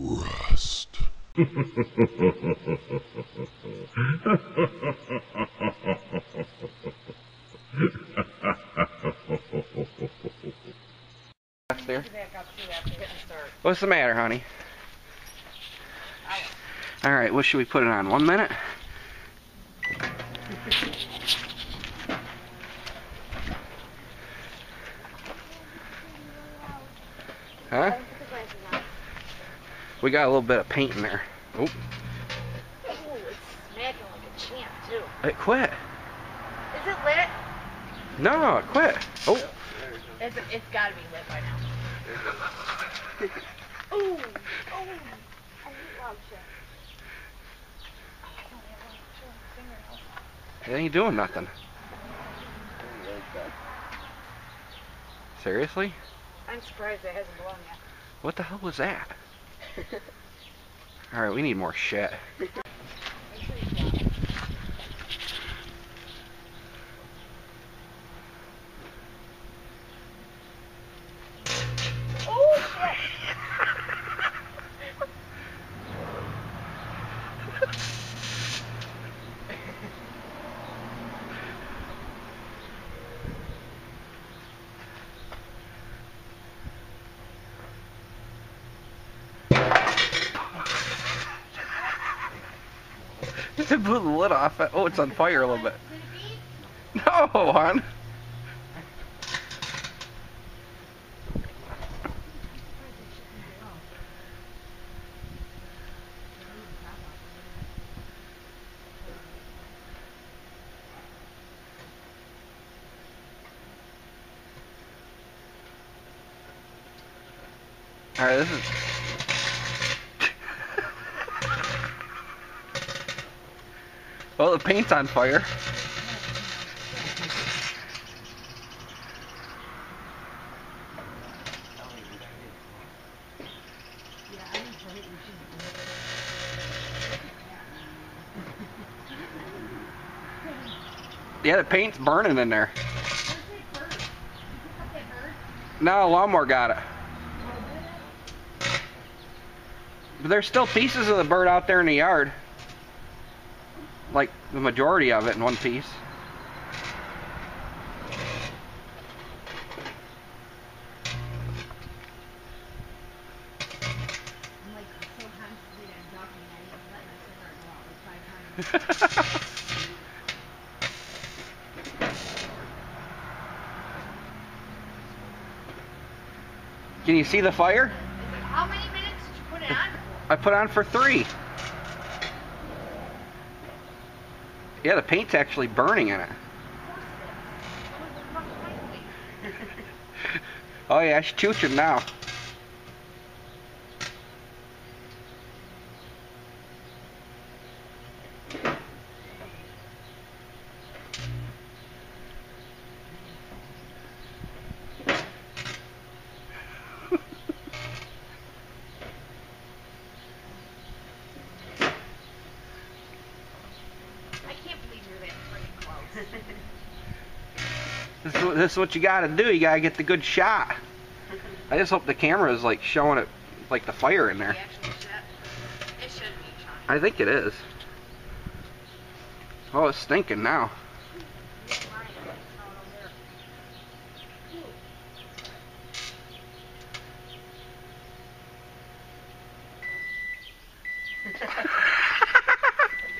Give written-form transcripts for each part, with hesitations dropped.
Rest. There. What's the matter, honey? Alright, what should we put it on? 1 minute? Huh? We got a little bit of paint in there. Oh. Ooh, it's smacking like a champ, too. It quit. Is it lit? No, it quit. Oh. It's gotta be lit by now. Ooh. Oh. I hate loud shit. It ain't doing nothing. Seriously? I'm surprised it hasn't blown yet. What the hell was that? Alright, we need more shit. Oh, shit! It blew the lid off. Oh, it's on fire a little bit. No, hon. Alright, this is... Well, the paint's on fire. Yeah, the paint's burning in there. No, a lawnmower got it. But there's still pieces of the bird out there in the yard. Like the majority of it in one piece. Can you see the fire? How many minutes did you put it on for? I put on for 3. Yeah, the paint's actually burning in it. Oh yeah, it's chooching now. This is what you gotta do. You gotta get the good shot. I just hope the camera is like showing it, like the fire in there. It should be, Sean. I think it is. Oh, it's stinking now.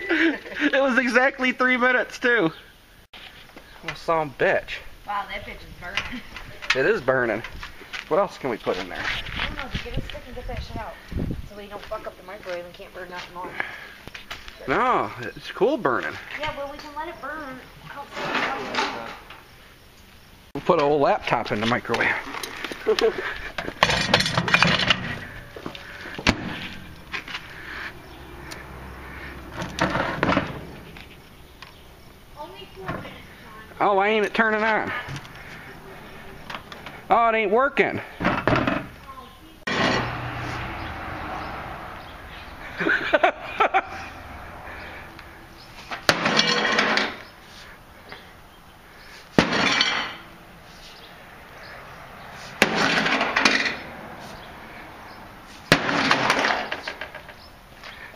It was exactly 3 minutes too. Oh, some bitch. Wow, that bitch is burning. It is burning. What else can we put in there? I don't know, get a stick and get that shit out. So you don't fuck up the microwave and can't burn nothing more. No, it's cool burning. Yeah, well, we can let it burn outside. We'll put a whole laptop in the microwave. Only 4 minutes, Sean. Oh, why ain't it turning on? Oh, it ain't working.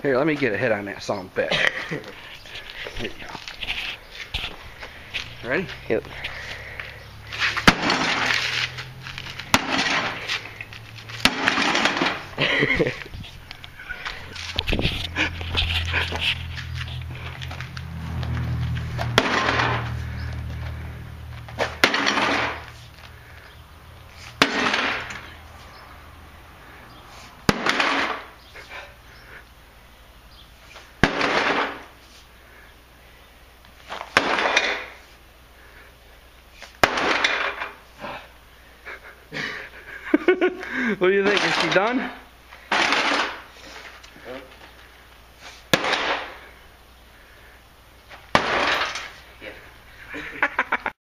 Here, let me get a hit on that son of a bitch. There you go. Ready? Yep. What do you think? Is she done?